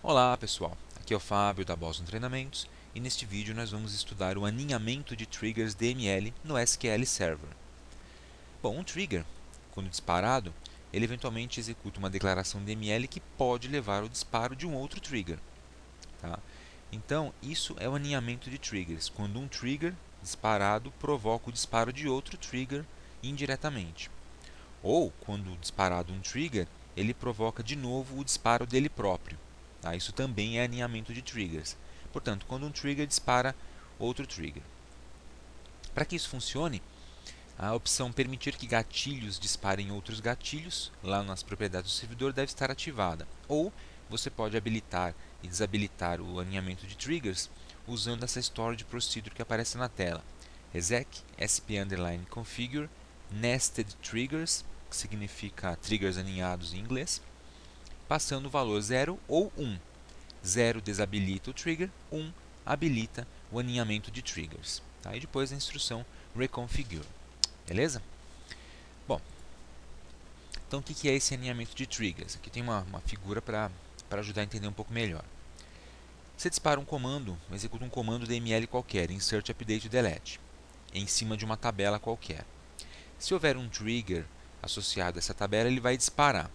Olá pessoal, aqui é o Fábio da Boston Treinamentos e neste vídeo nós vamos estudar o aninhamento de triggers DML no SQL Server. Bom, um trigger, quando disparado, ele eventualmente executa uma declaração DML que pode levar ao disparo de um outro trigger. Tá? Então, isso é o aninhamento de triggers, quando um trigger disparado provoca o disparo de outro trigger indiretamente. Ou, quando disparado um trigger, ele provoca de novo o disparo dele próprio. Tá? Isso também é aninhamento de triggers. Portanto, quando um trigger dispara outro trigger. Para que isso funcione, a opção permitir que gatilhos disparem outros gatilhos, lá nas propriedades do servidor, deve estar ativada. Ou você pode habilitar e desabilitar o aninhamento de triggers usando essa storage procedure que aparece na tela. exec sp_configure nested triggers, que significa triggers aninhados em inglês, passando o valor 0 ou 1. 0 desabilita o trigger, 1 habilita o aninhamento de triggers. Tá? E depois a instrução reconfigure. Beleza? Bom, então o que é esse aninhamento de triggers? Aqui tem uma figura para ajudar a entender um pouco melhor. Você dispara um comando, executa um comando DML qualquer, insert, update, delete, em cima de uma tabela qualquer. Se houver um trigger associado a essa tabela, ele vai disparar.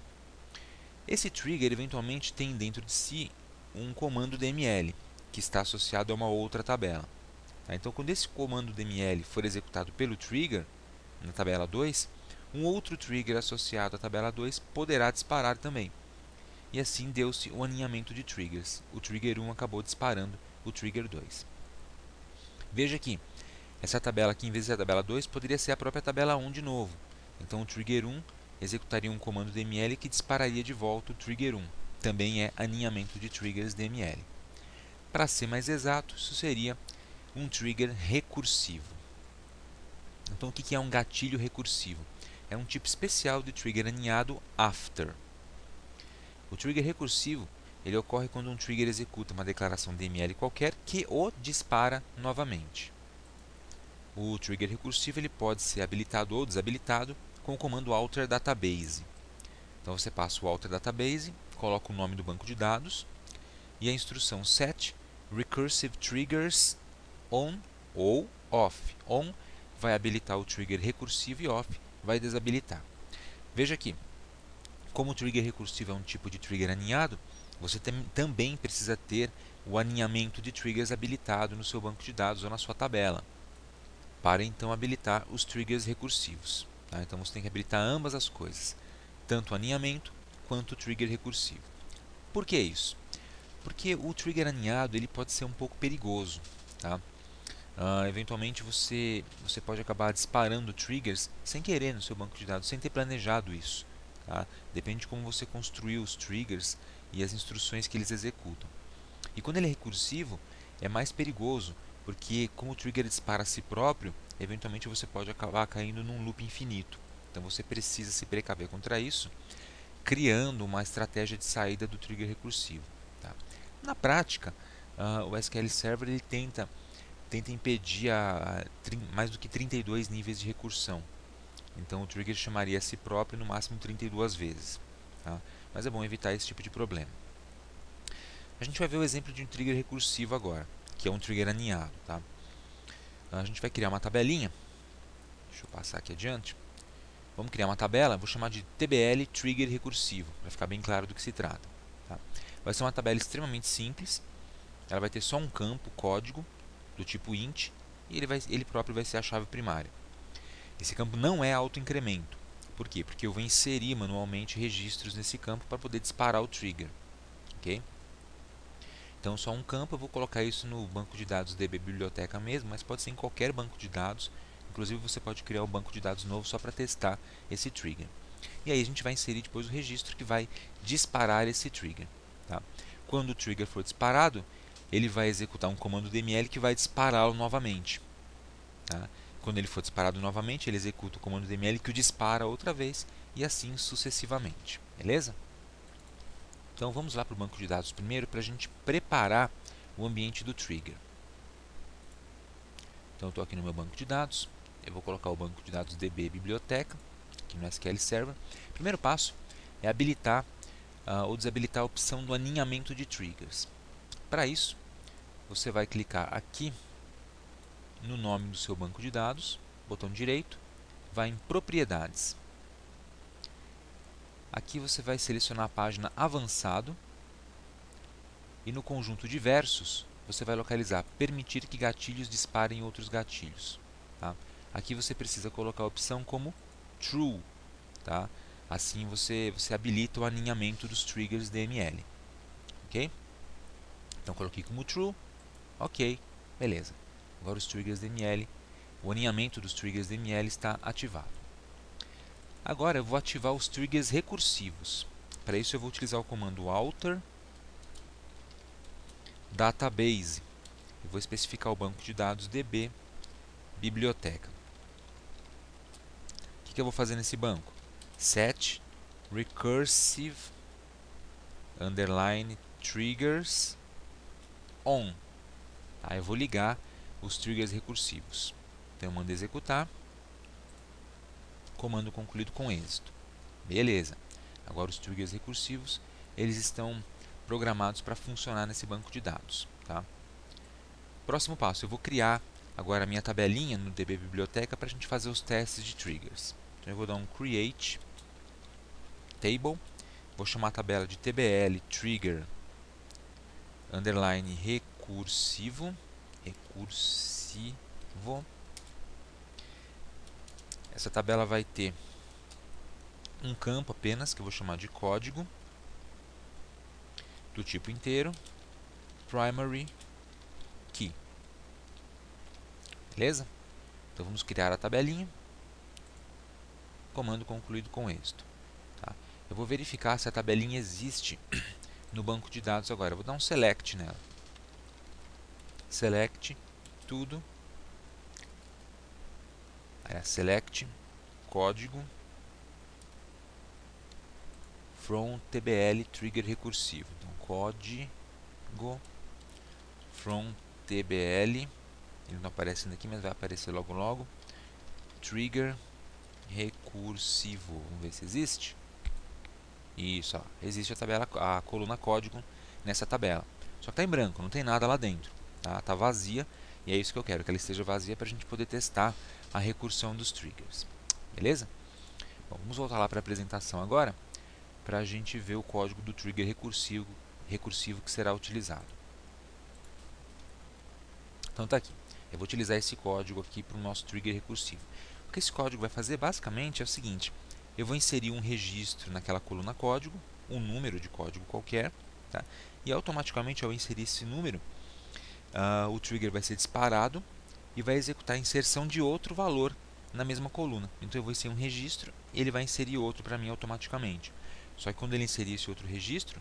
Esse trigger eventualmente tem dentro de si um comando DML, que está associado a uma outra tabela. Tá? Então, quando esse comando DML for executado pelo trigger, na tabela 2, um outro trigger associado à tabela 2 poderá disparar também. E assim deu-se o aninhamento de triggers. O trigger 1 acabou disparando o trigger 2. Veja aqui, essa tabela aqui, em vez de ser a tabela 2, poderia ser a própria tabela 1 de novo. Então o trigger 1 executaria um comando DML que dispararia de volta o trigger 1. Também é aninhamento de triggers DML. Para ser mais exato, isso seria um trigger recursivo. Então o que é um gatilho recursivo? É um tipo especial de trigger aninhado after. O trigger recursivo ele ocorre quando um trigger executa uma declaração DML qualquer que o dispara novamente. O trigger recursivo ele pode ser habilitado ou desabilitado com o comando alter database. Então você passa o alter database, coloca o nome do banco de dados e a instrução set recursive triggers on ou off. On vai habilitar o trigger recursivo e off vai desabilitar. Veja aqui, como o trigger recursivo é um tipo de trigger aninhado, você também precisa ter o aninhamento de triggers habilitado no seu banco de dados ou na sua tabela, para então habilitar os triggers recursivos. Tá? Então você tem que habilitar ambas as coisas, tanto o aninhamento quanto o trigger recursivo. Por que isso? Porque o trigger aninhado ele pode ser um pouco perigoso. Tá? Eventualmente você pode acabar disparando triggers sem querer no seu banco de dados, sem ter planejado isso. Tá? Depende de como você construiu os triggers e as instruções que eles executam. E quando ele é recursivo, é mais perigoso, porque como o trigger dispara a si próprio, eventualmente você pode acabar caindo num loop infinito. Então você precisa se precaver contra isso, criando uma estratégia de saída do trigger recursivo. Tá? Na prática, o SQL Server ele tenta impedir mais do que 32 níveis de recursão. Então o trigger chamaria a si próprio no máximo 32 vezes. Tá? Mas é bom evitar esse tipo de problema. A gente vai ver o exemplo de um trigger recursivo agora, que é um trigger aninhado. Tá? A gente vai criar uma tabelinha. Deixa eu passar aqui adiante. Vamos criar uma tabela, vou chamar de TBL Trigger Recursivo, para ficar bem claro do que se trata. Tá? Vai ser uma tabela extremamente simples, ela vai ter só um campo, código, do tipo int, e ele próprio vai ser a chave primária. Esse campo não é autoincremento. Por quê? Porque eu vou inserir manualmente registros nesse campo para poder disparar o trigger. Okay? Então, só um campo, eu vou colocar isso no banco de dados DB Biblioteca mesmo, mas pode ser em qualquer banco de dados. Inclusive, você pode criar um banco de dados novo só para testar esse trigger. E aí a gente vai inserir depois o registro que vai disparar esse trigger. Tá? Quando o trigger for disparado, ele vai executar um comando DML que vai dispará-lo novamente. Tá? Quando ele for disparado novamente, ele executa o comando DML que o dispara outra vez e assim sucessivamente. Beleza? Então vamos lá para o banco de dados primeiro para a gente preparar o ambiente do trigger. Então eu estou aqui no meu banco de dados, eu vou colocar o banco de dados DB Biblioteca, aqui no SQL Server. O primeiro passo é habilitar ou desabilitar a opção do aninhamento de triggers. Para isso, você vai clicar aqui no nome do seu banco de dados, botão direito, vai em Propriedades. Aqui você vai selecionar a página Avançado e no conjunto Diversos você vai localizar Permitir que gatilhos disparem outros gatilhos. Tá? Aqui você precisa colocar a opção como True. Tá? Assim você habilita o aninhamento dos triggers DML. Ok? Então coloquei como True. Ok, beleza. Agora os triggers DML, o aninhamento dos triggers DML está ativado. Agora eu vou ativar os triggers recursivos. Para isso eu vou utilizar o comando alter database. Eu vou especificar o banco de dados DB biblioteca. O que eu vou fazer nesse banco? Set recursive underline triggers on. Tá? Eu vou ligar os triggers recursivos. Então eu mando executar. Comando concluído com êxito. Beleza. Agora os triggers recursivos, eles estão programados para funcionar nesse banco de dados. Tá? Próximo passo, eu vou criar agora a minha tabelinha no DB Biblioteca para a gente fazer os testes de triggers. Então eu vou dar um Create Table, vou chamar a tabela de TBL Trigger underline recursivo. Essa tabela vai ter um campo apenas, que eu vou chamar de código, do tipo inteiro, primary key. Beleza? Então vamos criar a tabelinha. Comando concluído com êxito. Tá? Eu vou verificar se a tabelinha existe no banco de dados agora. Eu vou dar um select nela. Select tudo. Select código from TBL trigger recursivo. Então, código from TBL, ele não aparece aqui, mas vai aparecer logo logo. Trigger recursivo. Vamos ver se existe. Isso, ó, existe a coluna código nessa tabela. Só que está em branco, não tem nada lá dentro. Tá vazia, e é isso que eu quero, que ela esteja vazia para a gente poder testar a recursão dos triggers. Beleza? Bom, vamos voltar lá para a apresentação agora, para a gente ver o código do trigger recursivo que será utilizado. Então está aqui. Eu vou utilizar esse código aqui para o nosso trigger recursivo. O que esse código vai fazer basicamente é o seguinte: eu vou inserir um registro naquela coluna código, um número de código qualquer, tá? E automaticamente ao inserir esse número, o trigger vai ser disparado e vai executar a inserção de outro valor na mesma coluna. Então eu vou inserir um registro e ele vai inserir outro para mim automaticamente. Só que quando ele inserir esse outro registro,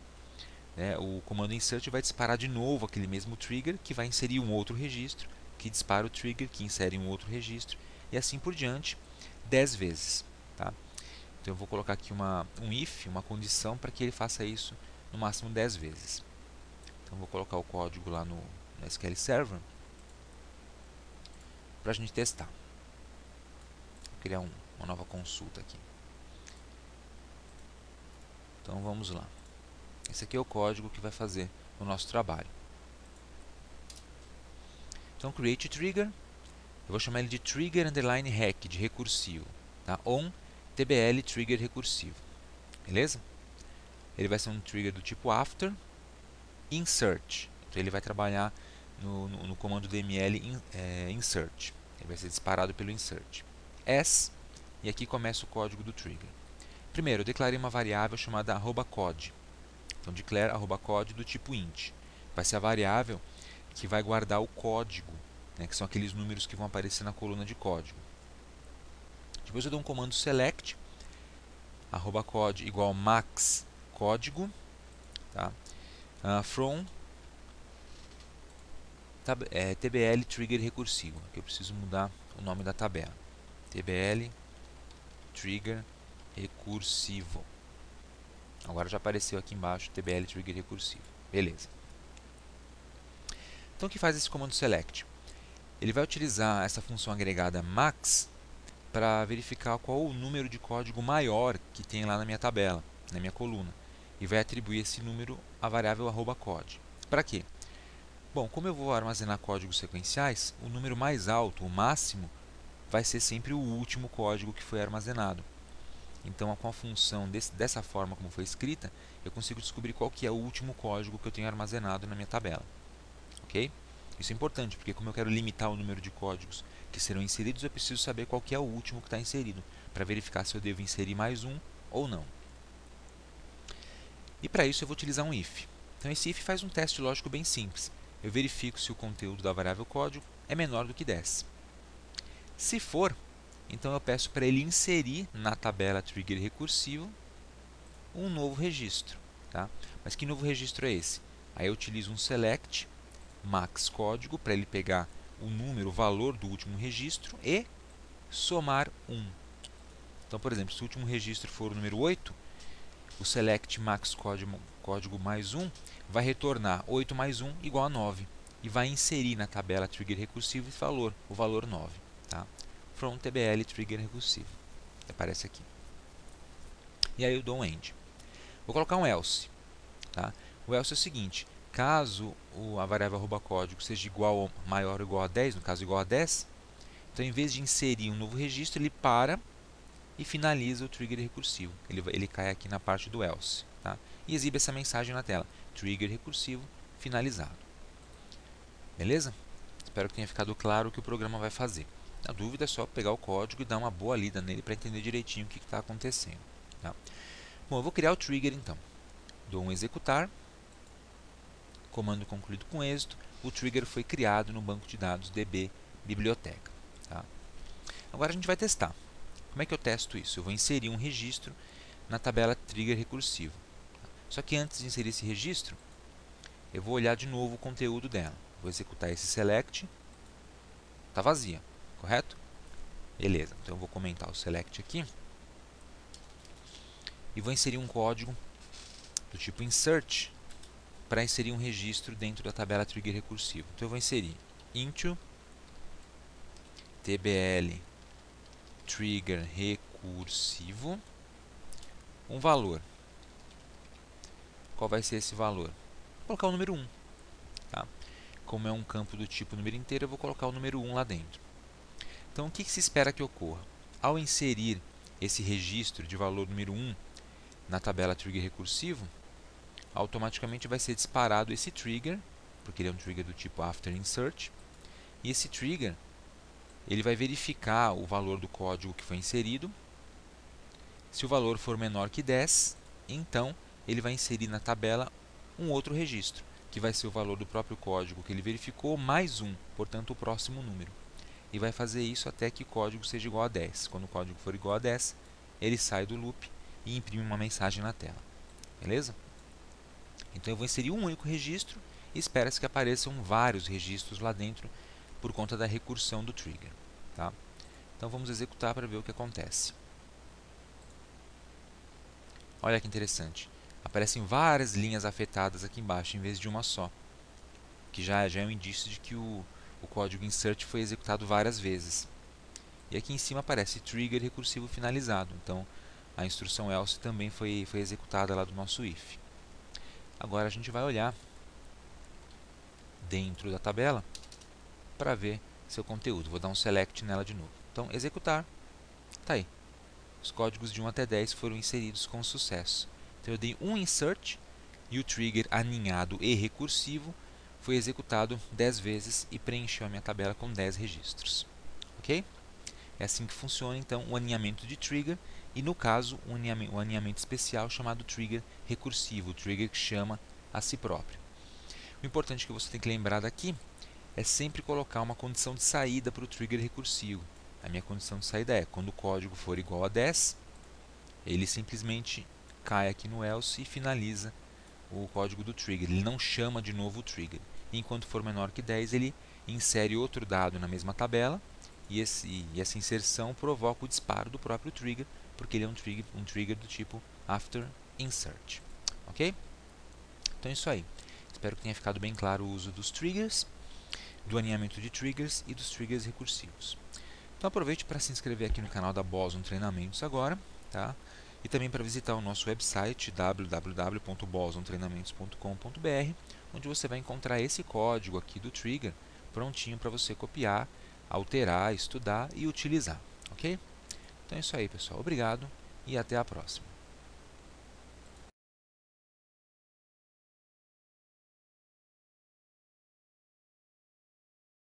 o comando insert vai disparar de novo aquele mesmo trigger, que vai inserir um outro registro, que dispara o trigger, que insere um outro registro, e assim por diante, 10 vezes. Tá? Então eu vou colocar aqui um if, uma condição, para que ele faça isso no máximo 10 vezes. Então eu vou colocar o código lá no SQL Server para a gente testar. Vou criar uma nova consulta aqui. Então vamos lá. Esse aqui é o código que vai fazer o nosso trabalho. Então create trigger, eu vou chamar ele de trigger underline rec, de recursivo, tá? On tbl trigger recursivo. Beleza? Ele vai ser um trigger do tipo after insert. Então ele vai trabalhar no comando dml insert. Ele vai ser disparado pelo insert. As, e aqui começa o código do trigger. Primeiro, eu declarei uma variável chamada @code. Então declare @code do tipo int. Vai ser a variável que vai guardar o código, que são aqueles números que vão aparecer na coluna de código. Depois eu dou um comando select @code igual max código, tá? From tbl trigger recursivo. Aqui eu preciso mudar o nome da tabela. tbl trigger recursivo. Agora já apareceu aqui embaixo tbl trigger recursivo. Beleza. Então o que faz esse comando select? Ele vai utilizar essa função agregada max para verificar qual o número de código maior que tem lá na minha tabela, na minha coluna. e vai atribuir esse número à variável @code. Para quê? Bom, como eu vou armazenar códigos sequenciais, o número mais alto, o máximo, vai ser sempre o último código que foi armazenado. Então, com a função dessa forma como foi escrita, eu consigo descobrir qual que é o último código que eu tenho armazenado na minha tabela. Ok? Isso é importante, porque como eu quero limitar o número de códigos que serão inseridos, eu preciso saber qual que é o último que está inserido, para verificar se eu devo inserir mais um ou não. E para isso eu vou utilizar um if. Então esse if faz um teste lógico bem simples. Eu verifico se o conteúdo da variável código é menor do que 10. Se for, então eu peço para ele inserir na tabela trigger recursivo um novo registro. Tá? Mas que novo registro é esse? Aí eu utilizo um select max código para ele pegar o número, o valor do último registro e somar 1. Então, por exemplo, se o último registro for o número 8, o select max código mais 1 vai retornar 8 mais 1 igual a 9 e vai inserir na tabela trigger recursivo esse valor, o valor 9. Tá? From tbl trigger recursivo. Aparece aqui. E aí eu dou um end. Vou colocar um else. Tá? O else é o seguinte: caso a variável @código seja igual ou maior ou igual a 10, no caso igual a 10, então em vez de inserir um novo registro, ele para e finaliza o trigger recursivo. Ele cai aqui na parte do else. Tá? E exibe essa mensagem na tela: trigger recursivo finalizado. Beleza? Espero que tenha ficado claro o que o programa vai fazer. Na dúvida é só pegar o código e dar uma boa lida nele para entender direitinho o que está acontecendo. Tá? Bom, eu vou criar o trigger então. Dou um executar, comando concluído com êxito, o trigger foi criado no banco de dados DB biblioteca. Tá? Agora a gente vai testar. Como é que eu testo isso? Eu vou inserir um registro na tabela trigger recursivo. Só que antes de inserir esse registro, eu vou olhar de novo o conteúdo dela. Vou executar esse select. Está vazia, correto? Beleza, então eu vou comentar o select aqui. E vou inserir um código do tipo insert para inserir um registro dentro da tabela trigger recursivo. Então eu vou inserir into tbl trigger recursivo um valor. Qual vai ser esse valor? Vou colocar o número 1. Tá? Como é um campo do tipo número inteiro, eu vou colocar o número 1 lá dentro. Então o que se espera que ocorra? Ao inserir esse registro de valor número 1 na tabela trigger recursivo, automaticamente vai ser disparado esse trigger, porque ele é um trigger do tipo after insert, e esse trigger ele vai verificar o valor do código que foi inserido. Se o valor for menor que 10, então ele vai inserir na tabela um outro registro, que vai ser o valor do próprio código que ele verificou mais 1, portanto o próximo número. E vai fazer isso até que o código seja igual a 10. Quando o código for igual a 10, ele sai do loop e imprime uma mensagem na tela. Beleza? Então eu vou inserir um único registro e espera-se que apareçam vários registros lá dentro por conta da recursão do trigger. Tá? Então vamos executar para ver o que acontece. Olha que interessante. Aparecem várias linhas afetadas aqui embaixo em vez de uma só, que já é um indício de que o código insert foi executado várias vezes. E aqui em cima aparece trigger recursivo finalizado. Então a instrução else também foi executada lá do nosso if. Agora a gente vai olhar dentro da tabela para ver seu conteúdo. Vou dar um select nela de novo. Então executar, está aí. Os códigos de 1 até 10 foram inseridos com sucesso. Então eu dei um insert e o trigger aninhado e recursivo foi executado 10 vezes e preencheu a minha tabela com 10 registros. Ok? É assim que funciona então o aninhamento de trigger e no caso um aninhamento especial chamado trigger recursivo, o trigger que chama a si próprio. O importante que você tem que lembrar daqui é sempre colocar uma condição de saída para o trigger recursivo. A minha condição de saída é, quando o código for igual a 10, ele simplesmente cai aqui no else e finaliza o código do trigger. Ele não chama de novo o trigger. Enquanto for menor que 10, ele insere outro dado na mesma tabela e essa inserção provoca o disparo do próprio trigger, porque ele é um trigger do tipo after insert. Ok? Então é isso aí. Espero que tenha ficado bem claro o uso dos triggers, do aninhamento de triggers e dos triggers recursivos. Então aproveite para se inscrever aqui no canal da Boson Treinamentos agora, tá? e também para visitar o nosso website www.bosontreinamentos.com.br, onde você vai encontrar esse código aqui do Trigger prontinho para você copiar, alterar, estudar e utilizar, ok? Então é isso aí, pessoal. Obrigado e até a próxima.